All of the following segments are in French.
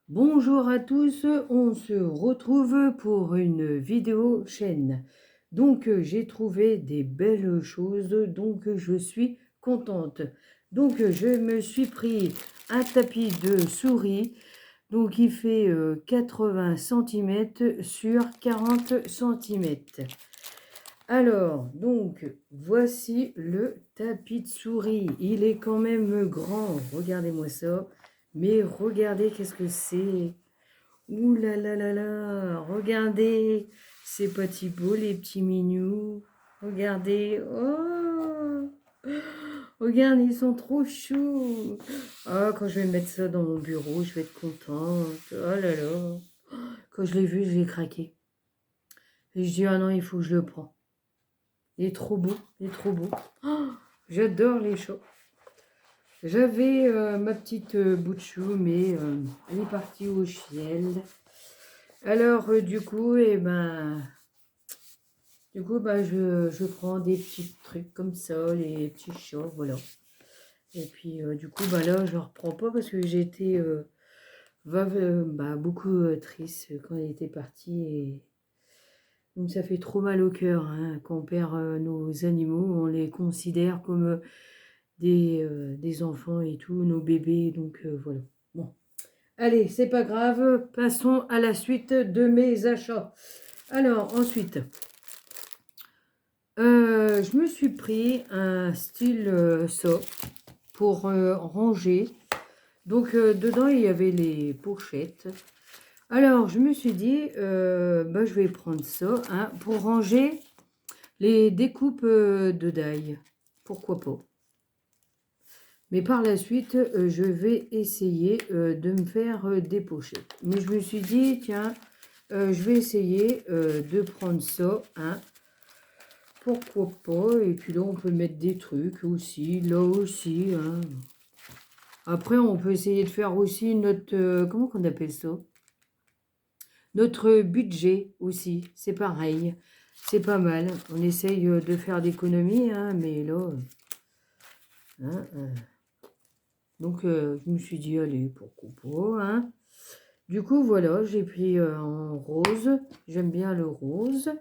Bonjour à tous, on se retrouve pour une vidéo chaîne. Donc j'ai trouvé des belles choses, donc je suis contente. Donc je me suis pris un tapis de souris, donc il fait 80 cm sur 40 cm. Alors, donc, voici le tapis de souris. Il est quand même grand. Regardez-moi ça. Mais regardez qu'est-ce que c'est. Ouh là là là là. Regardez. C'est pas si beau, les petits mignous. Regardez. Oh. Regarde, ils sont trop choux. Ah, quand je vais mettre ça dans mon bureau, je vais être contente. Oh là là. Quand je l'ai vu, j'ai craqué. Et je dis, ah non, il faut que je le prends. Il est trop beau, il est trop beau. Oh, j'adore les chats. J'avais ma petite bout de chou, mais elle est partie au ciel. Alors, je prends des petits trucs comme ça, les petits chats, voilà. Et puis, là, je ne reprends pas parce que j'ai été beaucoup triste quand elle était partie. Et donc, ça fait trop mal au cœur hein, quand on perd nos animaux. On les considère comme des enfants et tout, nos bébés, donc voilà. Bon, allez, c'est pas grave, passons à la suite de mes achats. Alors, ensuite, je me suis pris un style ça pour ranger. Donc, dedans, il y avait les pochettes. Alors, je me suis dit, je vais prendre ça hein, pour ranger les découpes de dailles. Pourquoi pas? Mais par la suite, je vais essayer de me faire des pochettes. Mais je me suis dit, tiens, je vais essayer de prendre ça. Hein. Pourquoi pas? Et puis là, on peut mettre des trucs aussi. Là aussi. Hein. Après, on peut essayer de faire aussi notre... comment qu'on appelle ça? Notre budget aussi. C'est pareil. C'est pas mal. On essaye de faire d'économies. Hein, mais là... Hein, donc, je me suis dit, allez, pourquoi pas, hein. Du coup, voilà, j'ai pris en rose. J'aime bien le rose.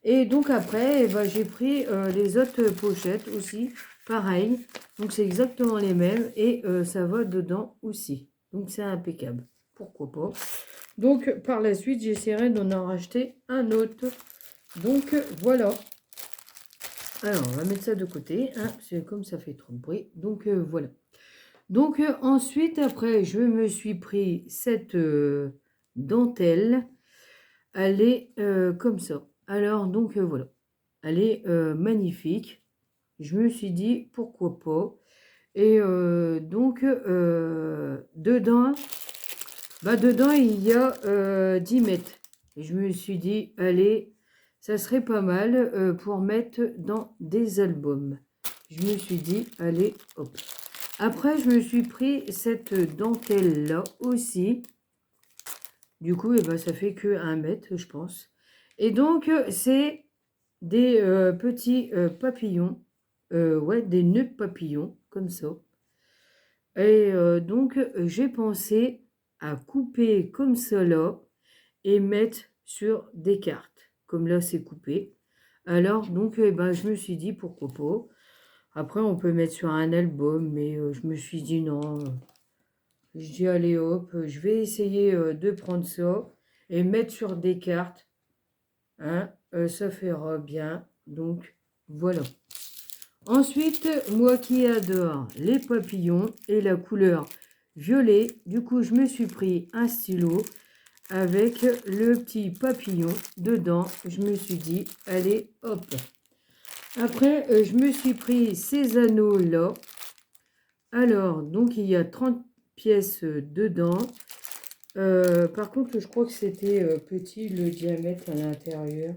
Et donc, après, j'ai pris les autres pochettes aussi. Pareil. Donc, c'est exactement les mêmes. Et ça va dedans aussi. Donc, c'est impeccable. Pourquoi pas. Donc, par la suite, j'essaierai d'en en racheter un autre. Donc, voilà. Alors, on va mettre ça de côté. Hein, parce que comme ça fait trop de bruit. Donc, voilà. Donc ensuite, après, je me suis pris cette dentelle. Elle est comme ça. Alors, donc voilà. Elle est magnifique. Je me suis dit, pourquoi pas. Et dedans, il y a 10 mètres. Et je me suis dit, allez, ça serait pas mal pour mettre dans des albums. Je me suis dit, allez, hop. Après, je me suis pris cette dentelle-là aussi. Du coup, ça fait que 1 mètre, je pense. Et donc, c'est des petits papillons. Ouais, des nœuds papillons, comme ça. Et donc, j'ai pensé à couper comme cela et mettre sur des cartes. Comme là, c'est coupé. Alors, donc, je me suis dit, pourquoi pas. Après, on peut mettre sur un album, mais je me suis dit non. Je dis allez hop, je vais essayer de prendre ça et mettre sur des cartes. Hein, ça fera bien. Donc, voilà. Ensuite, moi qui adore les papillons et la couleur violet, du coup, je me suis pris un stylo avec le petit papillon dedans. Je me suis dit, allez, hop. Après, je me suis pris ces anneaux-là. Alors, donc, il y a 30 pièces dedans. Par contre, je crois que c'était petit le diamètre à l'intérieur.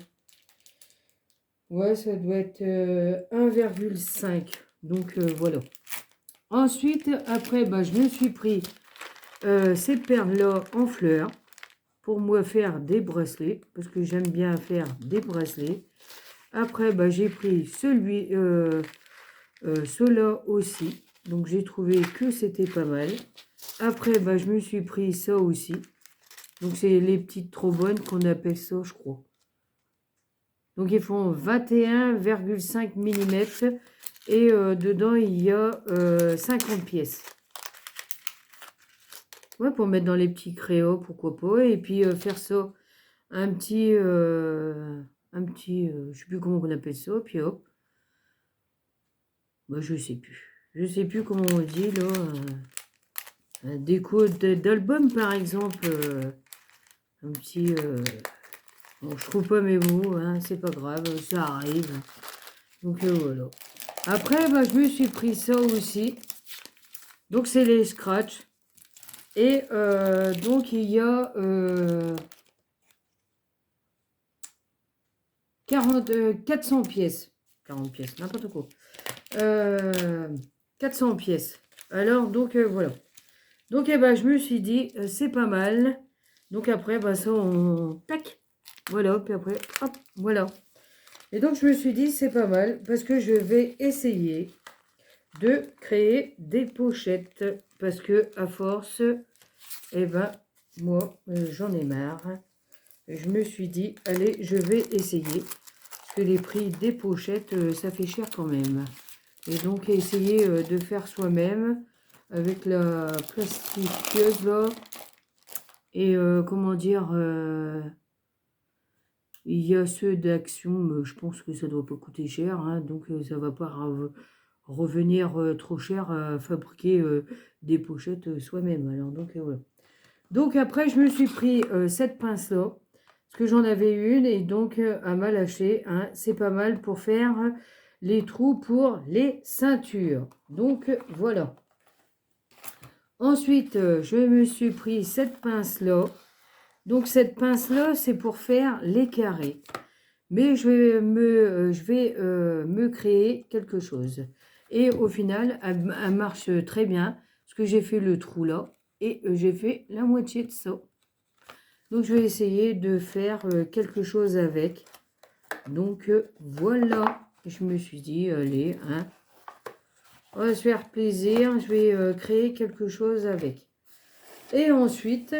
Ouais, ça doit être 1,5. Donc, voilà. Ensuite, après, je me suis pris ces perles-là en fleurs pour moi faire des bracelets. Parce que j'aime bien faire des bracelets. Après, j'ai pris ceux-là aussi. Donc, j'ai trouvé que c'était pas mal. Après, bah, je me suis pris ça aussi. Donc, c'est les petites trop bonnes qu'on appelle ça, je crois. Donc, ils font 21,5 mm. Et dedans, il y a 50 pièces. Ouais, pour mettre dans les petits créos, pourquoi pas. Et puis, faire ça, un petit, je sais plus comment on appelle ça. Puis, hop. Bah, je sais plus. Je sais plus comment on dit, là. Un déco d'album, par exemple. Un petit... bon, je trouve pas mes mots, hein, c'est pas grave, ça arrive. Donc, voilà. Après, bah, je me suis pris ça aussi. Donc, c'est les scratchs. Et donc, il y a 400 pièces. 40 pièces, n'importe quoi. 400 pièces. Alors, donc, voilà. Donc, eh ben, je me suis dit, c'est pas mal. Donc, après, bah, ça, on... Tac. Voilà, puis après, hop, voilà. Et donc, je me suis dit, c'est pas mal, parce que je vais essayer de créer des pochettes. Parce que, à force, eh ben, moi, j'en ai marre. Je me suis dit, allez, je vais essayer. Parce que les prix des pochettes, ça fait cher quand même. Et donc, essayer de faire soi-même avec la plasticieuse, là. Et comment dire, il y a ceux d'Action, mais je pense que ça ne doit pas coûter cher. Hein, donc, ça ne va pas revenir trop cher à fabriquer des pochettes soi-même. Alors, donc, voilà. Donc, après, je me suis pris cette pince-là. Parce que j'en avais une. Et donc, à m'a lâché. Hein, c'est pas mal pour faire les trous pour les ceintures. Donc, voilà. Ensuite, je me suis pris cette pince-là. Donc, cette pince-là, c'est pour faire les carrés. Mais je vais me créer quelque chose. Et au final, elle marche très bien. Parce que j'ai fait le trou là. Et j'ai fait la moitié de ça. Donc, je vais essayer de faire quelque chose avec. Donc, voilà. Je me suis dit, allez, hein, on va se faire plaisir. Je vais créer quelque chose avec. Et ensuite,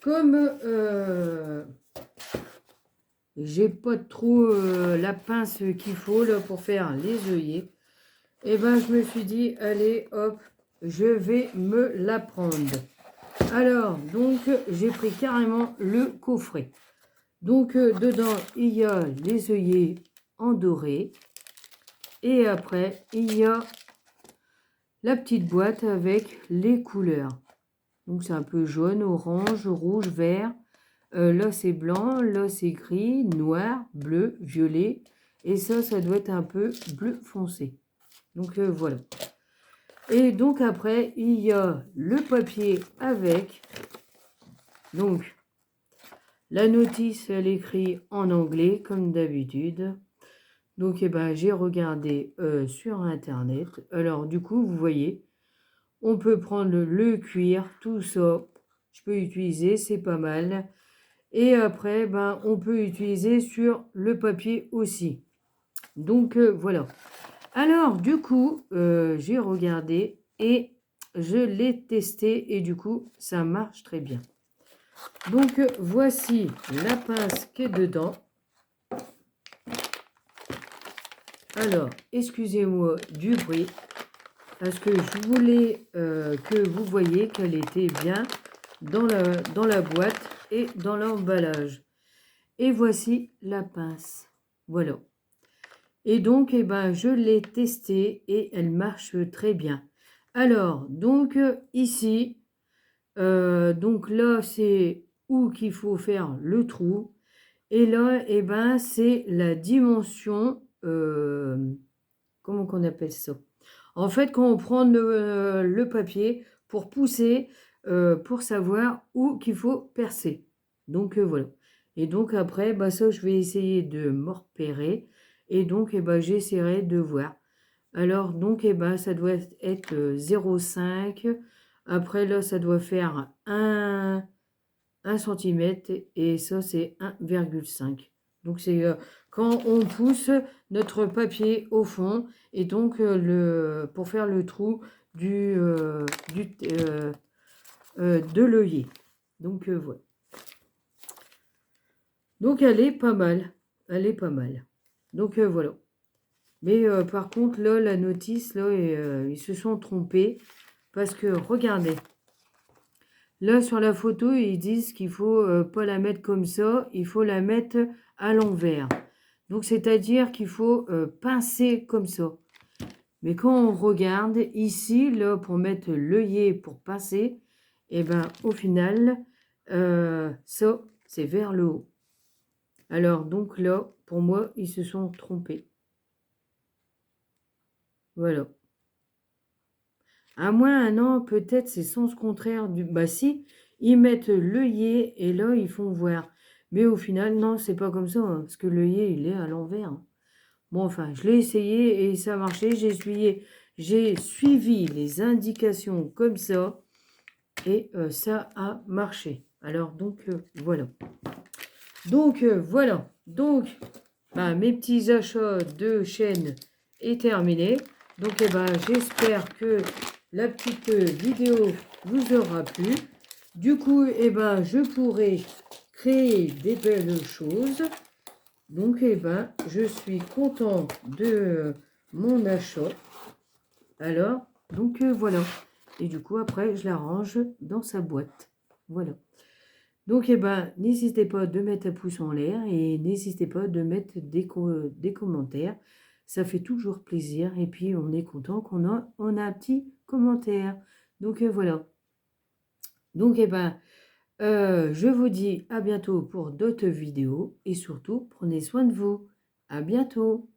comme j'ai pas trop la pince qu'il faut là, pour faire les œillets, et ben je me suis dit, allez, hop, je vais me la prendre. Alors, donc, j'ai pris carrément le coffret. Donc, dedans, il y a les œillets en doré. Et après, il y a la petite boîte avec les couleurs. Donc, c'est un peu jaune, orange, rouge, vert. Là, c'est blanc. Là, c'est gris, noir, bleu, violet. Et ça doit être un peu bleu foncé. Donc, voilà. Et donc, après, il y a le papier avec. Donc, la notice, elle écrit en anglais, comme d'habitude. Donc, eh ben, j'ai regardé sur Internet. Alors, du coup, vous voyez, on peut prendre le cuir, tout ça. Je peux utiliser, c'est pas mal. Et après, ben, on peut utiliser sur le papier aussi. Donc, voilà. Alors, du coup, j'ai regardé et je l'ai testé. Et du coup, ça marche très bien. Donc, voici la pince qui est dedans. Alors, excusez-moi du bruit, parce que je voulais que vous voyez qu'elle était bien dans la boîte et dans l'emballage. Et voici la pince. Voilà. Et donc, eh ben, je l'ai testée et elle marche très bien. Alors, donc, ici, donc là, c'est où qu'il faut faire le trou. Et là, eh ben, c'est la dimension, comment qu'on appelle ça? En fait, quand on prend le papier pour pousser, pour savoir où qu'il faut percer. Donc, voilà. Et donc, après, bah, ça, je vais essayer de me repérer. Et donc, eh ben, j'essaierai de voir. Alors, donc, eh ben, ça doit être 0,5. Après, là, ça doit faire 1 cm. Et ça, c'est 1,5. Donc, c'est quand on pousse notre papier au fond. Et donc, pour faire le trou du de l'œillet. Donc voilà. Donc elle est pas mal. Elle est pas mal. Donc voilà. Mais par contre, là, la notice, là, ils se sont trompés. Parce que, regardez. Là, sur la photo, ils disent qu'il faut pas la mettre comme ça. Il faut la mettre à l'envers. Donc, c'est-à-dire qu'il faut pincer comme ça. Mais quand on regarde ici, là, pour mettre l'œillet pour pincer, et ben au final, ça, c'est vers le haut. Alors, donc là, pour moi, ils se sont trompés. Voilà. À moins un an, peut-être c'est sens contraire du... Bah si, ils mettent l'œillet et là, ils font voir. Mais au final, non, c'est pas comme ça, hein, parce que l'œillet, il est à l'envers. Hein. Bon, enfin, je l'ai essayé et ça a marché. J'ai suivi les indications comme ça et ça a marché. Alors, donc, voilà. Donc, voilà. Donc, bah, mes petits achats de chaîne est terminé. Donc, eh ben, j'espère que la petite vidéo vous aura plu. Du coup, eh ben, je pourrai créer des belles choses. Donc, eh ben, je suis content de mon achat. Alors, donc, voilà. Et du coup, après, je la range dans sa boîte. Voilà. Donc, eh ben, n'hésitez pas de mettre un pouce en l'air et n'hésitez pas de mettre des commentaires. Ça fait toujours plaisir et puis on est content on a un petit commentaire. Donc, voilà. Donc, eh ben, je vous dis à bientôt pour d'autres vidéos et surtout, prenez soin de vous. À bientôt.